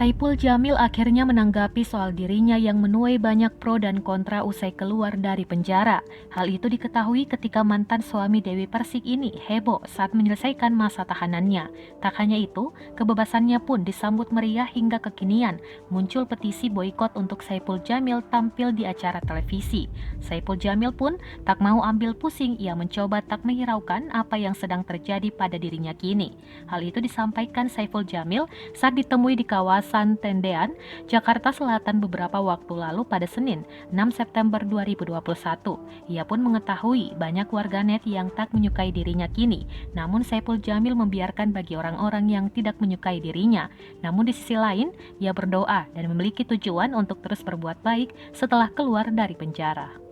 Saipul Jamil akhirnya menanggapi soal dirinya yang menuai banyak pro dan kontra usai keluar dari penjara. Hal itu diketahui ketika mantan suami Dewi Persik ini heboh saat menyelesaikan masa tahanannya. Tak hanya itu, kebebasannya pun disambut meriah hingga kekinian. Muncul petisi boikot untuk Saipul Jamil tampil di acara televisi. Saipul Jamil pun tak mau ambil pusing, ia mencoba tak menghiraukan apa yang sedang terjadi pada dirinya kini. Hal itu disampaikan Saipul Jamil saat ditemui di kawasan Tendean, Jakarta Selatan beberapa waktu lalu pada Senin, 6 September 2021. Ia pun mengetahui banyak warganet yang tak menyukai dirinya kini, namun Saipul Jamil membiarkan bagi orang-orang yang tidak menyukai dirinya. Namun di sisi lain, ia berdoa dan memiliki tujuan untuk terus berbuat baik setelah keluar dari penjara.